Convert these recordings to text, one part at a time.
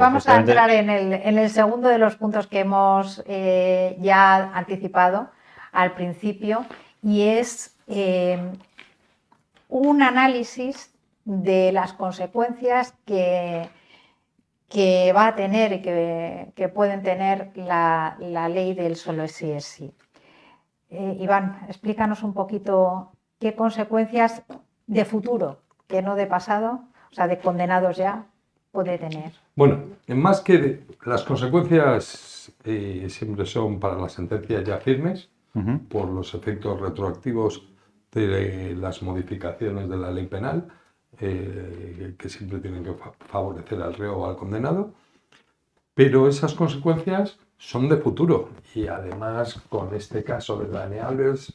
vamos a entrar en el segundo de los puntos que hemos ya anticipado al principio, y es un análisis de las consecuencias que va a tener y que pueden tener la ley del solo sí es sí. Iván, explícanos un poquito qué consecuencias de futuro, que no de pasado, o sea, de condenados ya, puede tener. Bueno, más que las consecuencias siempre son para las sentencias ya firmes, por los efectos retroactivos de las modificaciones de la ley penal, que siempre tienen que favorecer al reo o al condenado, pero esas consecuencias son de futuro, y además con este caso de Dani Alves,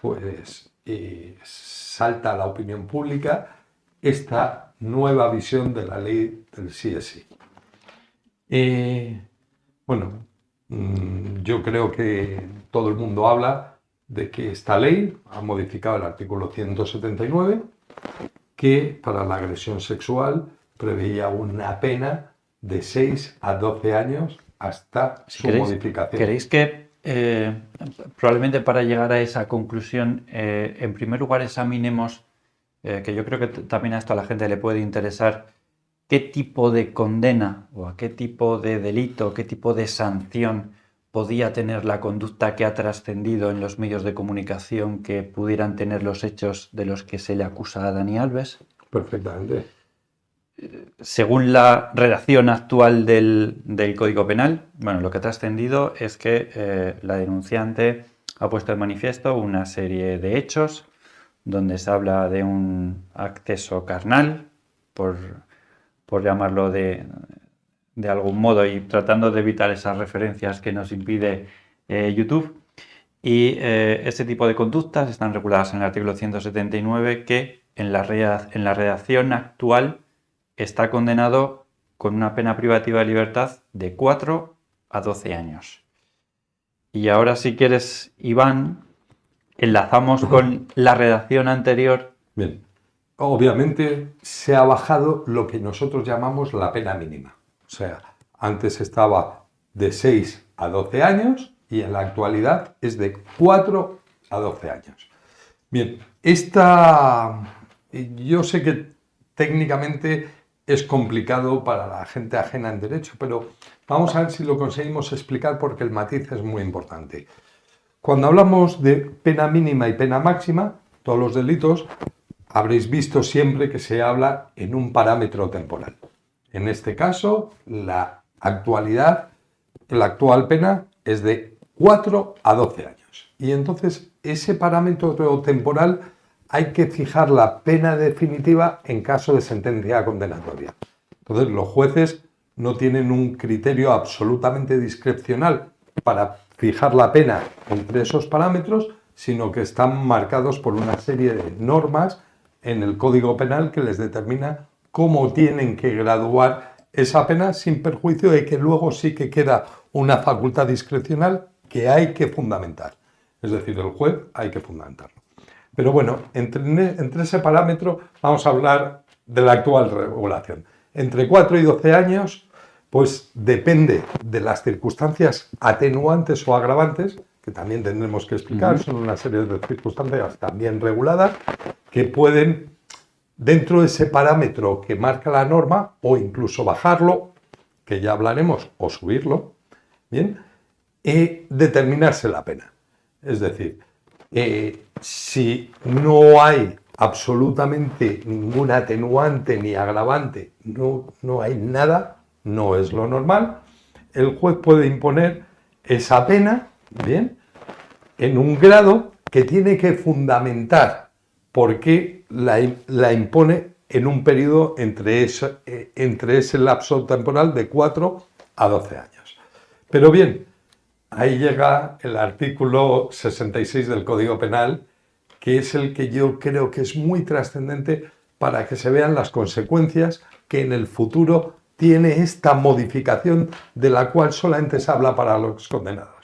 pues salta a la opinión pública esta nueva visión de la ley del sí es sí. Bueno, yo creo que todo el mundo habla de que esta ley ha modificado el artículo 179, que para la agresión sexual preveía una pena de 6 a 12 años hasta su modificación. ¿Queréis que, probablemente para llegar a esa conclusión, en primer lugar examinemos, que yo creo que también a esto a la gente le puede interesar, qué tipo de condena o a qué tipo de delito, qué tipo de sanción podía tener la conducta que ha trascendido en los medios de comunicación que pudieran tener los hechos de los que se le acusa a Dani Alves? Perfectamente. Según la redacción actual del Código Penal, bueno, lo que ha trascendido es que la denunciante ha puesto de manifiesto una serie de hechos donde se habla de un acceso carnal, por llamarlo de algún modo, y tratando de evitar esas referencias que nos impide YouTube. Y este tipo de conductas están reguladas en el artículo 179, que en la redacción actual está condenado con una pena privativa de libertad de 4 a 12 años. Y ahora, si quieres, Iván, enlazamos con la redacción anterior. Bien. Obviamente se ha bajado lo que nosotros llamamos la pena mínima. O sea, antes estaba de 6 a 12 años y en la actualidad es de 4 a 12 años. Bien, yo sé que técnicamente es complicado para la gente ajena en derecho, pero vamos a ver si lo conseguimos explicar porque el matiz es muy importante. Cuando hablamos de pena mínima y pena máxima, todos los delitos, habréis visto siempre que se habla en un parámetro temporal. En este caso, la actual pena es de 4 a 12 años. Y entonces, ese parámetro temporal hay que fijar la pena definitiva en caso de sentencia condenatoria. Entonces, los jueces no tienen un criterio absolutamente discrecional para fijar la pena entre esos parámetros, sino que están marcados por una serie de normas en el Código Penal que les determina cómo tienen que graduar esa pena, sin perjuicio de que luego sí que queda una facultad discrecional que hay que fundamentar. Es decir, el juez hay que fundamentarlo. Pero bueno, entre ese parámetro vamos a hablar de la actual regulación. Entre 4 y 12 años, pues depende de las circunstancias atenuantes o agravantes, que también tendremos que explicar, son una serie de circunstancias también reguladas, que pueden, dentro de ese parámetro que marca la norma, o incluso bajarlo, que ya hablaremos, o subirlo, ¿bien? Determinarse la pena. Es decir, si no hay absolutamente ningún atenuante ni agravante, no hay nada, no es lo normal, el juez puede imponer esa pena, ¿bien?, en un grado que tiene que fundamentar por qué la impone en un periodo entre ese lapso temporal de 4 a 12 años. Pero bien, ahí llega el artículo 66 del Código Penal, que es el que yo creo que es muy trascendente para que se vean las consecuencias que en el futuro tiene esta modificación de la cual solamente se habla para los condenados.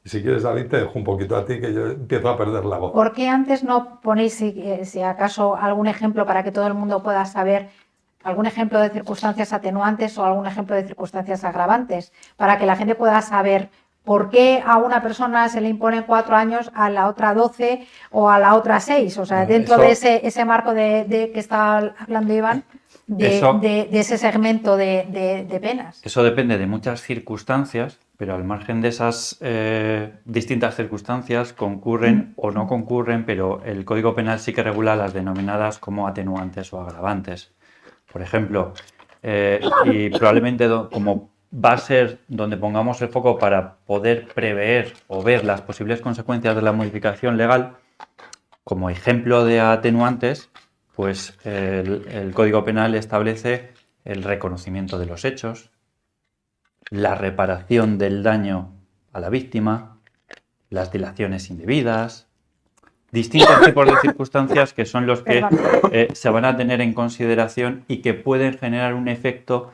Y si quieres, David, te dejo un poquito a ti, que yo empiezo a perder la voz. ¿Por qué antes no ponéis, si acaso, algún ejemplo para que todo el mundo pueda saber algún ejemplo de circunstancias atenuantes o algún ejemplo de circunstancias agravantes, para que la gente pueda saber por qué a una persona se le imponen 4 años, a la otra 12 o a la otra 6. O sea, Bueno, dentro eso- de ese marco que está hablando Iván, de ese segmento de penas. Eso depende de muchas circunstancias, pero al margen de esas distintas circunstancias concurren o no concurren, pero el Código Penal sí que regula las denominadas como atenuantes o agravantes. Por ejemplo, y probablemente como va a ser donde pongamos el foco para poder prever o ver las posibles consecuencias de la modificación legal, como ejemplo de atenuantes, pues el Código Penal establece el reconocimiento de los hechos, la reparación del daño a la víctima, las dilaciones indebidas, distintos tipos de circunstancias que son los que se van a tener en consideración y que pueden generar un efecto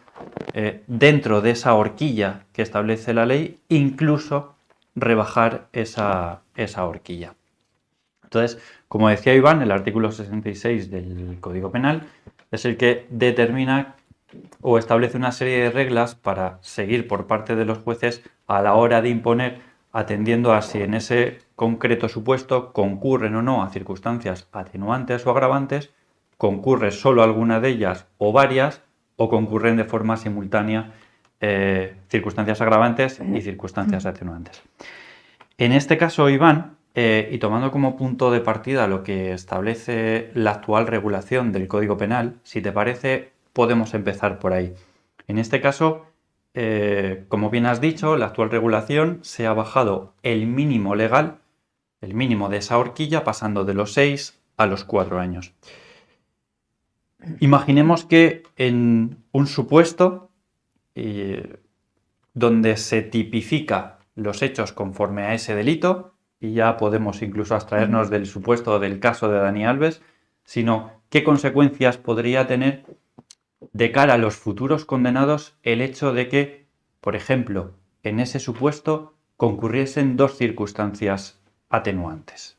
dentro de esa horquilla que establece la ley, incluso rebajar esa horquilla. Entonces, como decía Iván, el artículo 66 del Código Penal es el que determina o establece una serie de reglas para seguir por parte de los jueces a la hora de imponer, atendiendo a si en ese concreto supuesto concurren o no a circunstancias atenuantes o agravantes, concurre solo alguna de ellas o varias, o concurren de forma simultánea circunstancias agravantes y circunstancias atenuantes. En este caso, Iván, y tomando como punto de partida lo que establece la actual regulación del Código Penal, si te parece, podemos empezar por ahí. En este caso, como bien has dicho, la actual regulación se ha bajado el mínimo legal, el mínimo de esa horquilla, pasando de los 6 a los 4 años. Imaginemos que en un supuesto donde se tipifica los hechos conforme a ese delito, y ya podemos incluso abstraernos del supuesto del caso de Dani Alves, sino qué consecuencias podría tener de cara a los futuros condenados el hecho de que, por ejemplo, en ese supuesto concurriesen dos circunstancias atenuantes.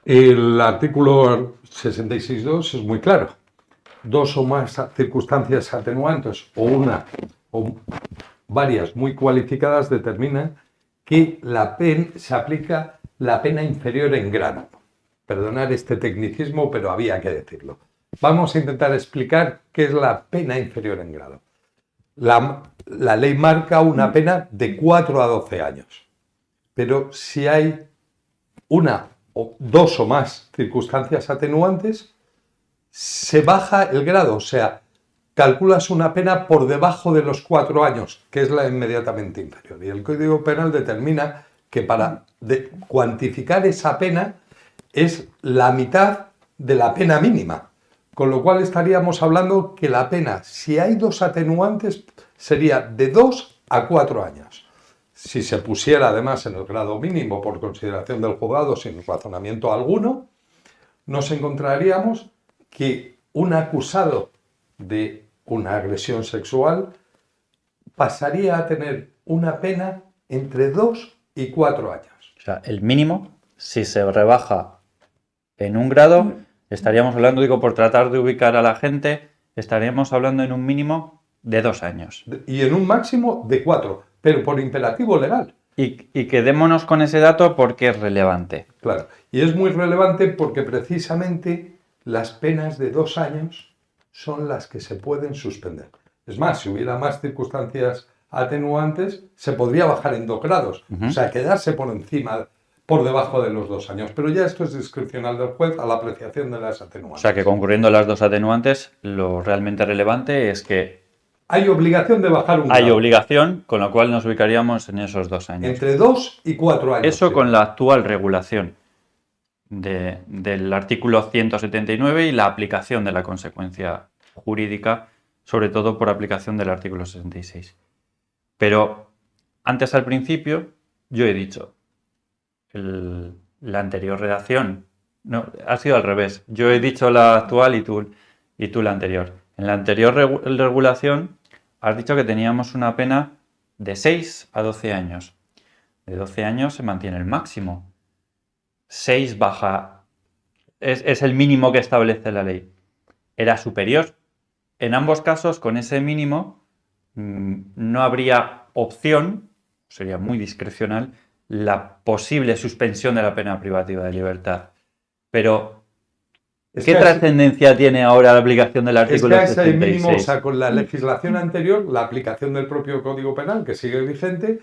El artículo 66.2 es muy claro. Dos o más circunstancias atenuantes o una o varias muy cualificadas determinan que se aplica la pena inferior en grado. Perdonad este tecnicismo, pero había que decirlo. Vamos a intentar explicar qué es la pena inferior en grado. La ley marca una pena de 4 a 12 años, pero si hay una o dos o más circunstancias atenuantes, se baja el grado, o sea, calculas una pena por debajo de los 4 años, que es la inmediatamente inferior. Y el Código Penal determina que para cuantificar esa pena es la mitad de la pena mínima. Con lo cual estaríamos hablando que la pena, si hay dos atenuantes, sería de 2 a 4 años. Si se pusiera además en el grado mínimo por consideración del juzgado sin razonamiento alguno, nos encontraríamos que un acusado de una agresión sexual pasaría a tener una pena entre 2 y 4 años. O sea, el mínimo, si se rebaja en un grado, estaríamos hablando, digo, por tratar de ubicar a la gente, estaríamos hablando en un mínimo de 2 años. Y en un máximo de 4, pero por imperativo legal. Y quedémonos con ese dato porque es relevante. Claro, y es muy relevante porque precisamente las penas de 2 años son las que se pueden suspender. Es más, si hubiera más circunstancias atenuantes, se podría bajar en 2 grados. O sea, quedarse por debajo de los 2 años. Pero ya esto es discrecional del juez a la apreciación de las atenuantes. O sea, que concurriendo las dos atenuantes, lo realmente relevante es que hay obligación de bajar un grado. hay obligación, con lo cual nos ubicaríamos en esos 2 años. Entre 2 y 4 años. Eso con la actual regulación del artículo 179 y la aplicación de la consecuencia jurídica, sobre todo por aplicación del artículo 66. Pero antes, al principio, yo he dicho, la anterior redacción, no, ha sido al revés. Yo he dicho la actual y tú la anterior. En la anterior regulación has dicho que teníamos una pena de 6 a 12 años. De 12 años se mantiene el máximo. 6 baja, es el mínimo que establece la ley. Era superior en ambos casos, con ese mínimo, no habría opción, sería muy discrecional, la posible suspensión de la pena privativa de libertad. Pero, ¿qué trascendencia tiene ahora la aplicación del artículo 76? Es que a ese mínimo, o sea, con la legislación anterior, la aplicación del propio Código Penal, que sigue vigente,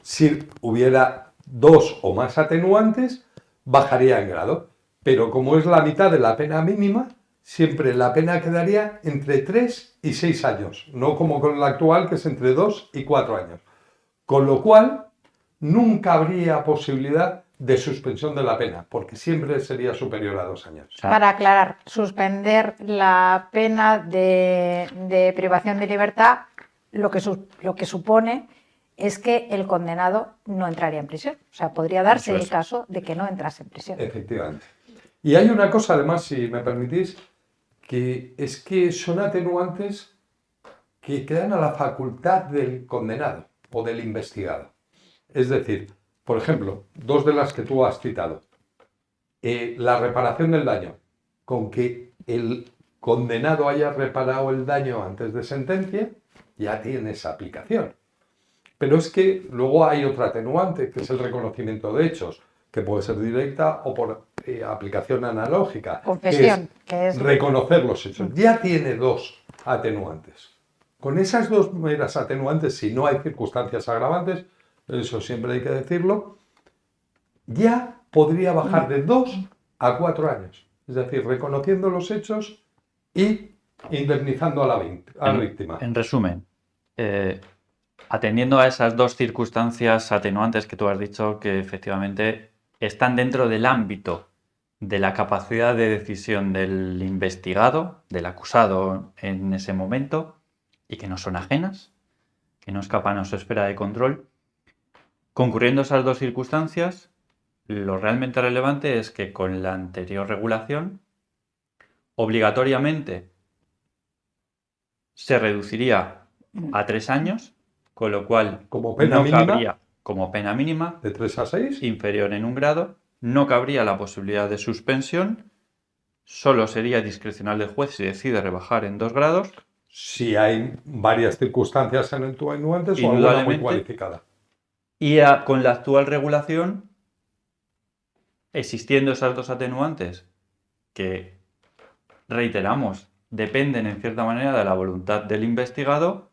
si hubiera 2 o más atenuantes, bajaría en grado. Pero como es la mitad de la pena mínima, siempre la pena quedaría entre 3 y 6 años, no como con la actual, que es entre 2 y 4 años. Con lo cual, nunca habría posibilidad de suspensión de la pena, porque siempre sería superior a 2 años. Para aclarar, suspender la pena de privación de libertad lo que supone es que el condenado no entraría en prisión. O sea, podría darse el caso de que no entrase en prisión. Efectivamente. Y hay una cosa, además, si me permitís, que es que son atenuantes que quedan a la facultad del condenado o del investigado. Es decir, por ejemplo, 2 de las que tú has citado. La reparación del daño, con que el condenado haya reparado el daño antes de sentencia, ya tiene esa aplicación. Pero es que luego hay otra atenuante, que es el reconocimiento de hechos, que puede ser directa o por aplicación analógica. Confesión, que es reconocer los hechos. Ya tiene 2 atenuantes. Con esas 2 meras atenuantes, si no hay circunstancias agravantes, eso siempre hay que decirlo, ya podría bajar de 2 a 4 años. Es decir, reconociendo los hechos y indemnizando a la víctima. En resumen, atendiendo a esas 2 circunstancias atenuantes que tú has dicho, que efectivamente están dentro del ámbito de la capacidad de decisión del investigado, del acusado en ese momento, y que no son ajenas, que no escapan a su esfera de control. Concurriendo esas 2 circunstancias, lo realmente relevante es que con la anterior regulación, obligatoriamente se reduciría a 3 años, con lo cual como pena mínima, cabría, como pena mínima, de 3 a 6, inferior en un grado, no cabría la posibilidad de suspensión, solo sería discrecional del juez si decide rebajar en 2 grados. Si hay varias circunstancias atenuantes o alguna muy cualificada. Y con la actual regulación, existiendo esas 2 atenuantes que, reiteramos, dependen en cierta manera de la voluntad del investigado,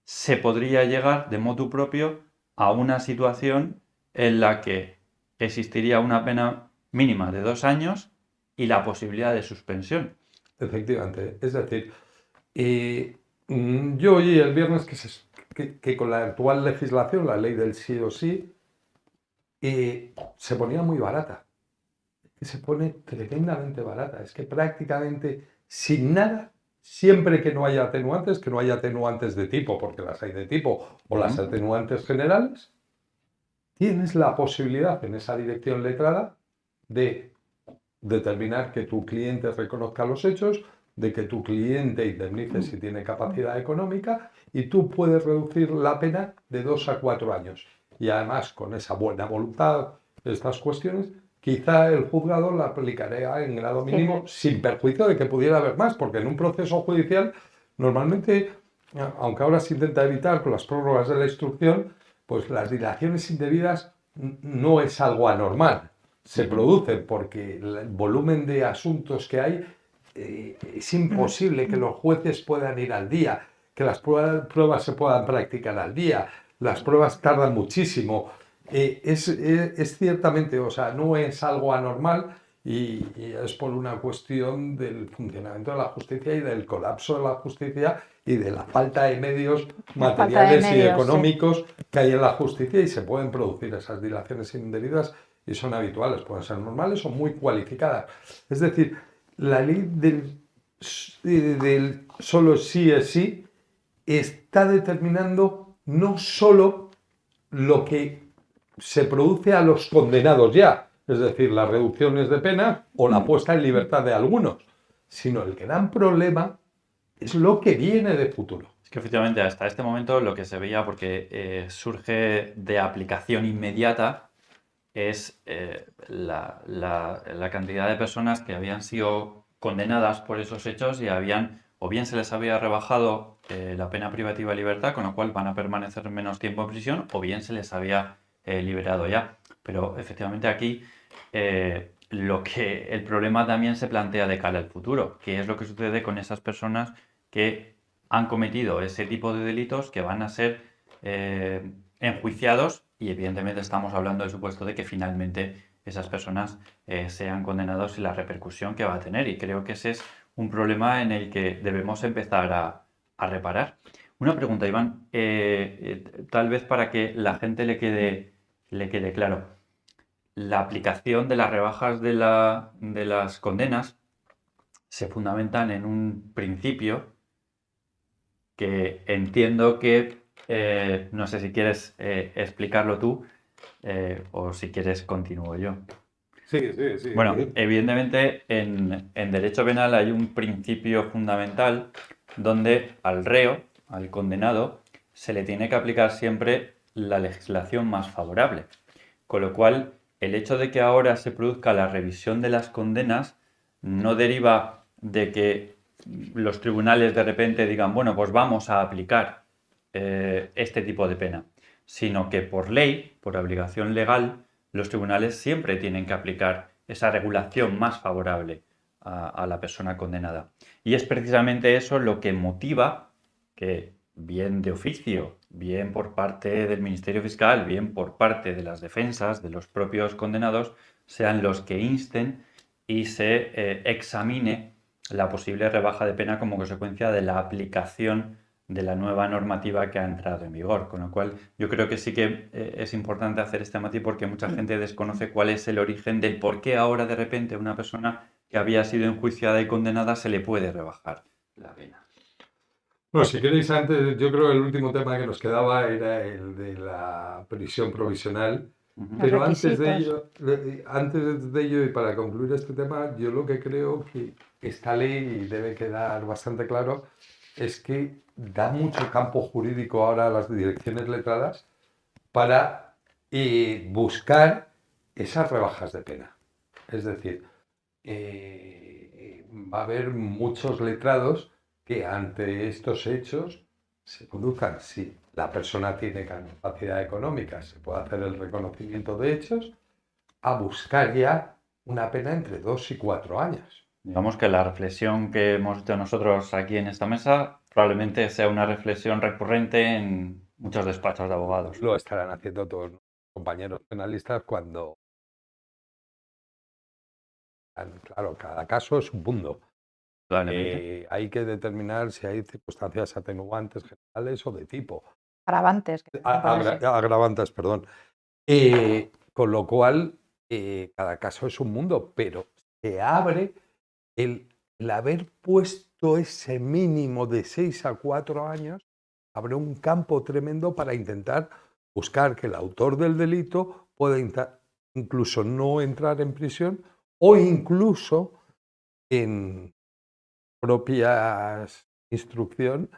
se podría llegar de motu propio a una situación en la que existiría una pena mínima de 2 años y la posibilidad de suspensión. Efectivamente. Es decir, yo oí el viernes que con la actual legislación, la ley del sí o sí, se ponía muy barata. Se pone tremendamente barata. Es que prácticamente sin nada, siempre que no haya atenuantes de tipo, porque las hay de tipo, o las atenuantes generales, tienes la posibilidad en esa dirección letrada de determinar que tu cliente reconozca los hechos, de que tu cliente indemnice si tiene capacidad económica, y tú puedes reducir la pena de 2 a 4 años. Y además, con esa buena voluntad, estas cuestiones, quizá el juzgado la aplicaría en grado mínimo sin perjuicio de que pudiera haber más, porque en un proceso judicial, normalmente, aunque ahora se intenta evitar con las prórrogas de la instrucción, pues las dilaciones indebidas no es algo anormal. Se producen porque el volumen de asuntos que hay es imposible que los jueces puedan ir al día, que las pruebas se puedan practicar al día, las pruebas tardan muchísimo. Es ciertamente, o sea, no es algo anormal y es por una cuestión del funcionamiento de la justicia y del colapso de la justicia y de la falta de medios materiales y económicos que hay en la justicia, y se pueden producir esas dilaciones indebidas y son habituales, pueden ser normales o muy cualificadas. Es decir, la ley del solo sí es sí está determinando no solo lo que se produce a los condenados ya, es decir, las reducciones de pena o la puesta en libertad de algunos, sino el gran problema es lo que viene de futuro. Es que efectivamente hasta este momento lo que se veía, porque surge de aplicación inmediata, es la cantidad de personas que habían sido condenadas por esos hechos y habían o bien se les había rebajado la pena privativa de libertad, con lo cual van a permanecer menos tiempo en prisión, o bien se les había liberado ya. Pero efectivamente aquí el problema también se plantea de cara al futuro, que es lo que sucede con esas personas que han cometido ese tipo de delitos que van a ser enjuiciados, y evidentemente estamos hablando del supuesto de que finalmente esas personas sean condenados y la repercusión que va a tener. Y creo que ese es un problema en el que debemos empezar a reparar. Una pregunta, Iván, tal vez para que la gente le quede claro. La aplicación de las rebajas de las condenas se fundamentan en un principio que entiendo que, no sé si quieres explicarlo tú o si quieres continúo yo. Sí, sí, sí. Bueno, evidentemente en derecho penal hay un principio fundamental donde al reo, al condenado, se le tiene que aplicar siempre la legislación más favorable. Con lo cual, el hecho de que ahora se produzca la revisión de las condenas no deriva de que los tribunales de repente digan, bueno, pues vamos a aplicar este tipo de pena, sino que por ley, por obligación legal, los tribunales siempre tienen que aplicar esa regulación más favorable a la persona condenada. Y es precisamente eso lo que motiva que, bien de oficio, bien por parte del Ministerio Fiscal, bien por parte de las defensas de los propios condenados, sean los que insten y se examine la posible rebaja de pena como consecuencia de la aplicación de la nueva normativa que ha entrado en vigor. Con lo cual, yo creo que sí que es importante hacer este matiz porque mucha gente desconoce cuál es el origen del por qué ahora de repente una persona que había sido enjuiciada y condenada se le puede rebajar la pena. Bueno, si queréis antes, yo creo que el último tema que nos quedaba era el de la prisión provisional. Ujú. Los Pero requisitos. antes de ello y para concluir este tema, yo lo que creo que esta ley, y debe quedar bastante claro, es que da mucho campo jurídico ahora a las direcciones letradas para buscar esas rebajas de pena. Es decir, va a haber muchos letrados que ante estos hechos se conduzcan. Si la persona tiene capacidad económica, se puede hacer el reconocimiento de hechos, a buscar ya una pena entre 2 y 4 años. Digamos que la reflexión que hemos hecho nosotros aquí en esta mesa probablemente sea una reflexión recurrente en muchos despachos de abogados. Lo estarán haciendo todos los compañeros penalistas cuando... Claro, cada caso es un mundo. Probablemente. Hay que determinar si hay circunstancias atenuantes generales o de tipo. Agravantes. Que también puede ser. Agravantes, perdón. Con lo cual, cada caso es un mundo, pero se abre el haber puesto ese mínimo de 6 a 4 años, abre un campo tremendo para intentar buscar que el autor del delito pueda incluso no entrar en prisión o incluso en propia instrucción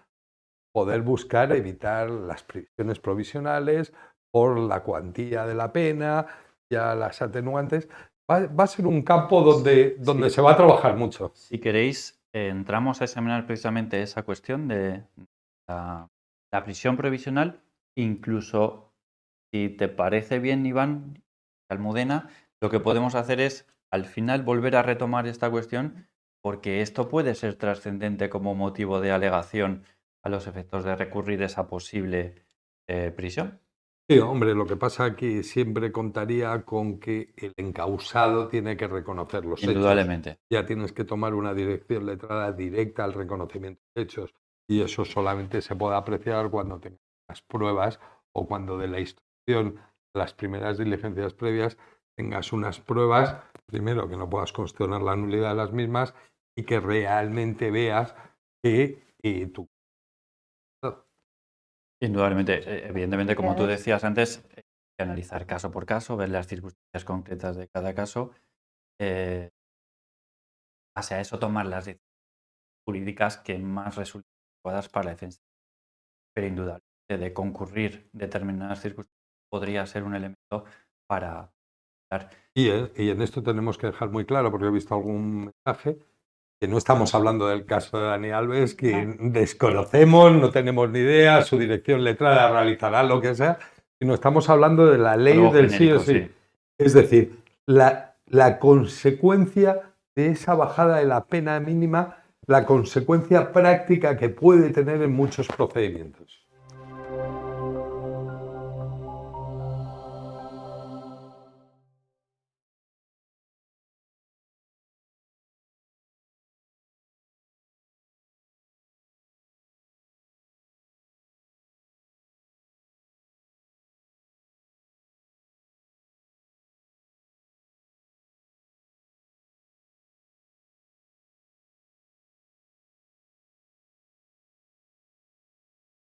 poder buscar evitar las prisiones provisionales por la cuantía de la pena, ya las atenuantes. Va a ser un campo donde Sí. se va a trabajar mucho. Si queréis, entramos a examinar precisamente esa cuestión de la prisión provisional, incluso si te parece bien, Iván, Almudena, lo que podemos hacer es al final volver a retomar esta cuestión porque esto puede ser trascendente como motivo de alegación a los efectos de recurrir esa posible prisión. Sí, hombre, lo que pasa es que siempre contaría con que el encausado tiene que reconocer los hechos. Indudablemente. Ya tienes que tomar una dirección letrada directa al reconocimiento de hechos y eso solamente se puede apreciar cuando tengas las pruebas o cuando de la instrucción, las primeras diligencias previas, tengas unas pruebas, primero que no puedas cuestionar la nulidad de las mismas y que realmente veas que tu... Indudablemente, evidentemente, como tú Claro. decías antes, hay que analizar caso por caso, ver las circunstancias concretas de cada caso. Base a eso, tomar las decisiones jurídicas que más resulten adecuadas para la defensa. Pero indudablemente, de concurrir determinadas circunstancias podría ser un elemento para... Y en esto tenemos que dejar muy claro, porque he visto algún mensaje, que no estamos hablando del caso de Dani Alves, que desconocemos, no tenemos ni idea, su dirección letrada realizará lo que sea, sino estamos hablando de la ley Algo del genérico, sí o sí. sí. Es decir, la consecuencia de esa bajada de la pena mínima, la consecuencia práctica que puede tener en muchos procedimientos.